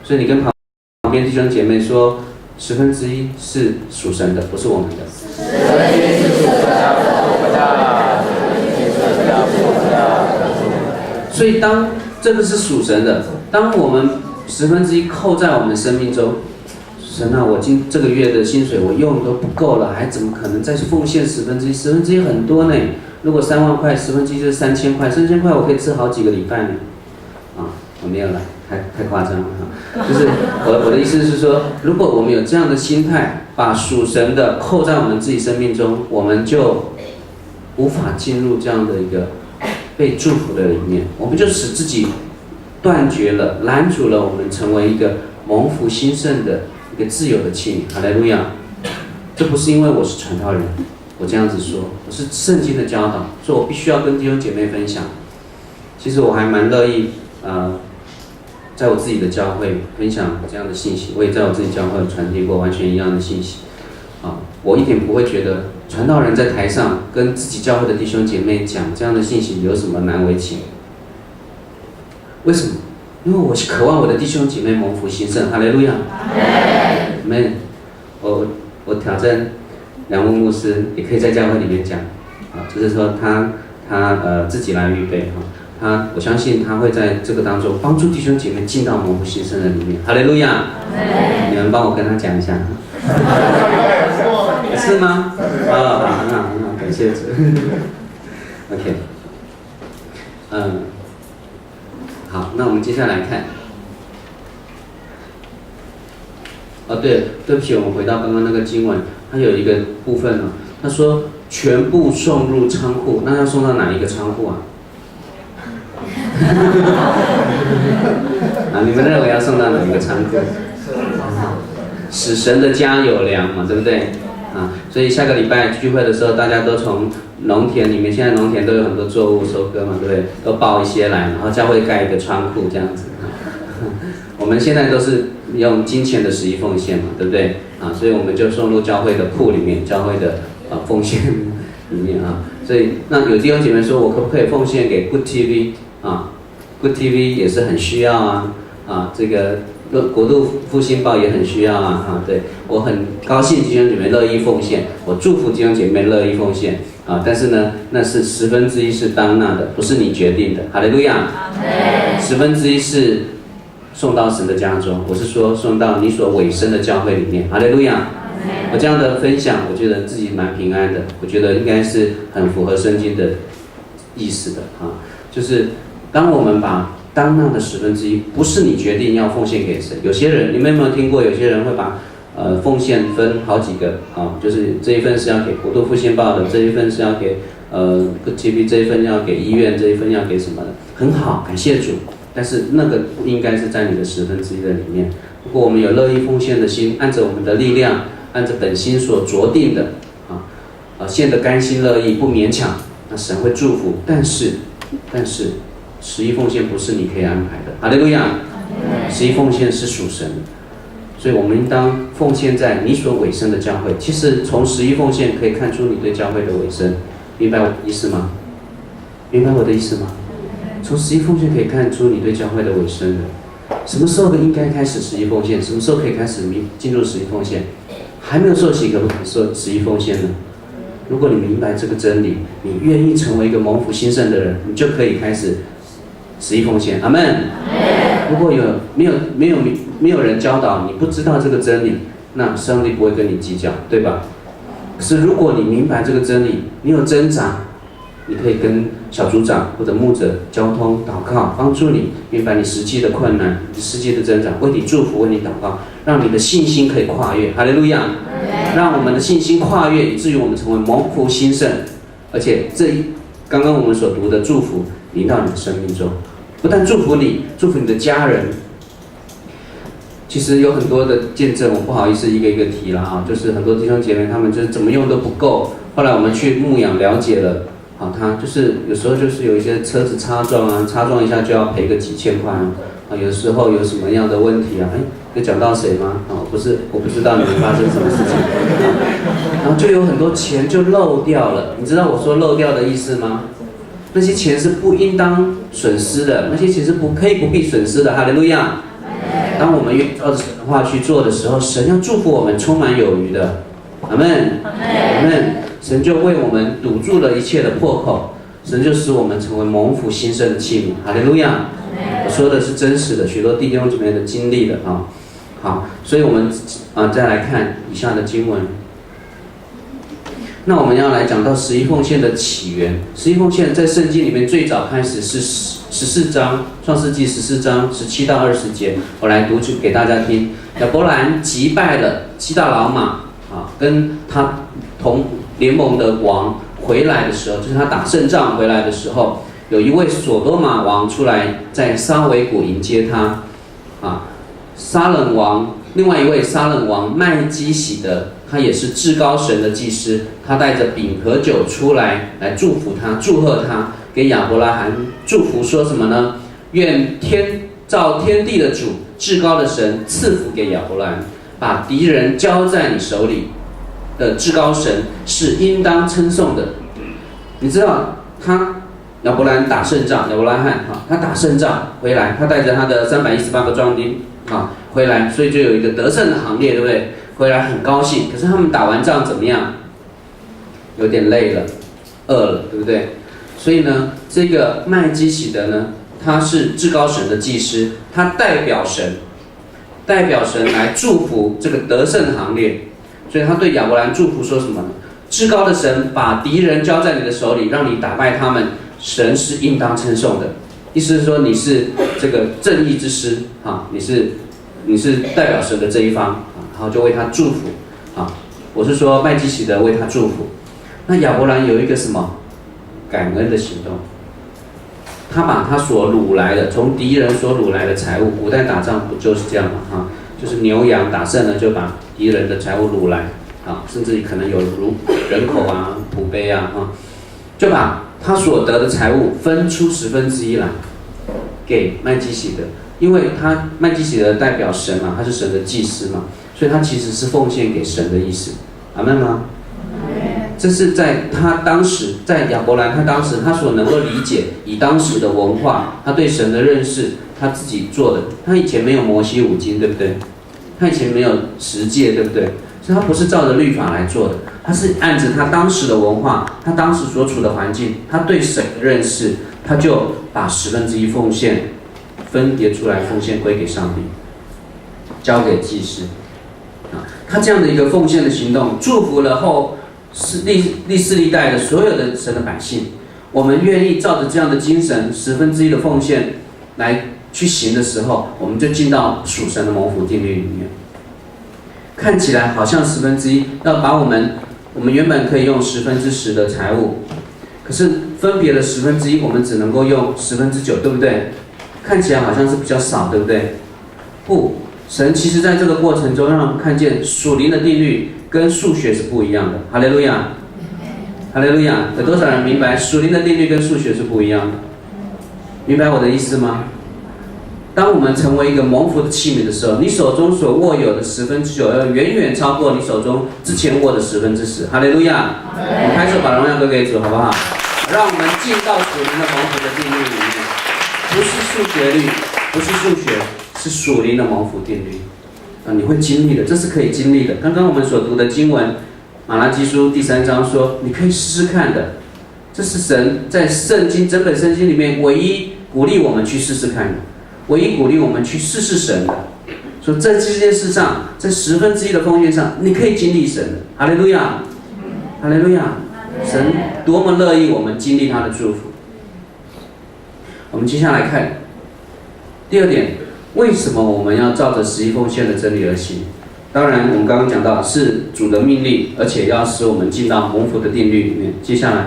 所以你跟旁边弟兄姐妹说，1/10是属神的，不是我们的。1/10是属神的，不是我们的。所以当这个是属神的，当我们1/10扣在我们生命中，神啊，我这个月的薪水我用都不够了，还怎么可能再奉献1/10？1/10很多呢。如果3万块，1/10就是3000块，3000块我可以吃好几个礼拜呢。我没有了，太夸张了哈。就是我的意思是说，如果我们有这样的心态，把属神的扣在我们自己生命中，我们就无法进入这样的一个被祝福的里面，我们就使自己断绝了、拦阻了我们成为一个蒙福兴盛的一个自由的器皿。哈利路亚！这不是因为我是传道人，我这样子说，我是圣经的教导，所以我必须要跟弟兄姐妹分享。其实我还蛮乐意，在我自己的教会分享这样的信息，我也在我自己教会传递过完全一样的信息。我一点不会觉得传道人在台上跟自己教会的弟兄姐妹讲这样的信息有什么难为情？为什么？因为我渴望我的弟兄姐妹蒙福兴盛。哈利路亚！阿们。我挑战梁牧师，也可以在教会里面讲，就是说他自己来预备哈。我相信他会在这个当中帮助弟兄姐妹进到蒙福兴盛的里面。哈利路亚！你们帮我跟他讲一下。是吗？好，很好，感谢主。OK， 好，那我们接下来看。对不起，我们回到刚刚那个经文，它有一个部分他说全部送入仓库，那要送到哪一个仓库啊？你们认为要送到哪一个仓库？使神的家有粮嘛，对不对？所以下个礼拜聚会的时候，大家都从农田里面，现在农田都有很多作物收割嘛，对不对？都抱一些来，然后教会盖一个仓库这样子。我们现在都是用金钱的11奉献嘛，对不对？所以我们就送入教会的库里面，教会的奉献里面所以那有弟兄姐妹说，我可不可以奉献给 Good TV Good TV 也是很需要这个国度复兴报也很需要对，我很高兴弟兄姐妹乐意奉献，我祝福弟兄姐妹乐意奉献但是呢，那是1/10是当纳的，不是你决定的。哈利路亚！1/10是送到神的家中，我是说送到你所委身的教会里面。哈利路亚！我这样的分享，我觉得自己蛮平安的，我觉得应该是很符合圣经的意思的就是当我们把当纳的1/10，不是你决定要奉献给谁。有些人，你们有没有听过？有些人会把奉献分好几个就是这一份是要给国度复兴报的，这一份是要给Good TV， 这一份要给医院，这一份要给什么的，很好，感谢主。但是那个不应该是在你的1/10的里面。如果我们有乐意奉献的心，按着我们的力量，按着本心所酌定的献得甘心乐意，不勉强，那神会祝福。但是11奉献不是你可以安排的。哈利路亚！11奉献是属神的，所以我们应当奉献在你所委身的教会。其实从11奉献可以看出你对教会的委身，明白我的意思吗？明白我的意思吗？从11奉献可以看出你对教会的委身的。什么时候应该开始11奉献？什么时候可以开始进入11奉献？还没有受洗可不可以受11奉献呢？如果你明白这个真理，你愿意成为一个蒙福兴盛的人，你就可以开始11奉献。阿们。如果没有人教导，你不知道这个真理，那上帝不会跟你计较，对吧？可是如果你明白这个真理，你有挣扎，你可以跟小组长或者牧者交通祷告，帮助你明白你实际的困难、实际的挣扎，为你祝福，为你祷告，让你的信心可以跨越。哈利路亚！让我们的信心跨越，以至于我们成为蒙福兴盛，而且刚刚我们所读的祝福临到你的生命中，不但祝福你，祝福你的家人。其实有很多的见证，我不好意思一个一个提了就是很多弟兄姐妹他们就是怎么用都不够，后来我们去牧养了解了。他就是有时候就是有一些车子擦撞一下就要赔个几千块有时候有什么样的问题有讲到谁吗？我不知道你们发生什么事情然后就有很多钱就漏掉了。你知道我说漏掉的意思吗？那些钱是不应当损失的，那些钱是可以不必损失的。哈利路亚！当我们愿意照着神的话去做的时候，神要祝福我们充满有余的。阿们，阿们。神就为我们堵住了一切的破口，神就使我们成为蒙福兴盛的器皿。哈利路亚！我说的是真实的，许多弟兄姊妹的经历的啊。好，所以我们再来看以下的经文。那我们要来讲到十一奉献的起源。十一奉献在圣经里面最早开始是14章，创世纪14章17到20节，我来读给大家听。亚伯兰击败了基大老马跟他同联盟的王回来的时候，就是他打胜仗回来的时候，有一位所多玛王出来在沙维谷迎接他沙冷王，另外一位沙冷王麦基洗德，他也是至高神的祭司，他带着饼和酒出来祝福他，祝贺他，给亚伯拉罕祝福说什么呢？愿造天地的主，至高的神赐福给亚伯兰，把敌人交在你手里的至高神是应当称颂的。你知道亚伯兰打胜仗，亚伯拉罕他打胜仗回来，他带着他的318个壮丁回来，所以就有一个得胜的行列，对不对？回来很高兴，可是他们打完仗怎么样？有点累了，饿了，对不对？所以呢，这个麦基洗德呢，他是至高神的祭司，他代表神来祝福这个得胜行列，所以他对亚伯兰祝福说什么呢？至高的神把敌人交在你的手里，让你打败他们，神是应当称颂的。意思是说你是这个正义之师你是代表神的这一方然后就为他祝福我是说麦基洗德为他祝福。那亚伯兰有一个什么感恩的行动？他把他所掳来的，从敌人所掳来的财物，古代打仗不就是这样吗？就是牛羊打胜了，就把敌人的财物掳来甚至可能有人口仆碑就把他所得的财物分出1/10来给麦基洗德，因为麦基洗德代表神他是神的祭司所以他其实是奉献给神的意思。阿们吗？这是在他当时，在亚伯兰他当时他所能够理解，以当时的文化，他对神的认识，他自己做的。他以前没有摩西五经，对不对？他以前没有十诫，对不对？所以他不是照着律法来做的，他是按着他当时的文化，他当时所处的环境，他对神的认识，他就把1/10奉献分别出来，奉献归给上帝，交给祭司。他这样的一个奉献的行动，祝福了历世历代的所有的神的百姓。我们愿意照着这样的精神1/10的奉献来去行的时候，我们就进到属神的蒙福定律里面。看起来好像1/10要把我们原本可以用10%的财物，可是分别了1/10，我们只能够用9/10，对不对？看起来好像是比较少，对不对？不，神其实在这个过程中让我们看见属灵的定律跟数学是不一样的。哈利路亚，哈利路亚！有多少人明白属灵的定律跟数学是不一样的？明白我的意思吗？当我们成为一个蒙福的器皿的时候，你手中所握有的9/10要远远超过你手中之前握的10/10。哈利路亚！我们拍手把荣耀归给主，好不好？让我们进到属灵的蒙福的定律里面，不是数学律，不是数学，是属灵的蒙福定律。你会经历的，这是可以经历的。刚刚我们所读的经文，马拉基书第3章说，你可以试试看的。这是神在整本圣经里面唯一鼓励我们去试试看的。唯一鼓励我们去试试神的，说在这件事上，在1/10的奉献上，你可以经历神的。哈利路亚，哈利路亚！神多么乐意我们经历他的祝福。我们接下来看第2点，为什么我们要照着11奉献的真理而行？当然，我们刚刚讲到是主的命令，而且要使我们进到蒙福的定律里面。接下来。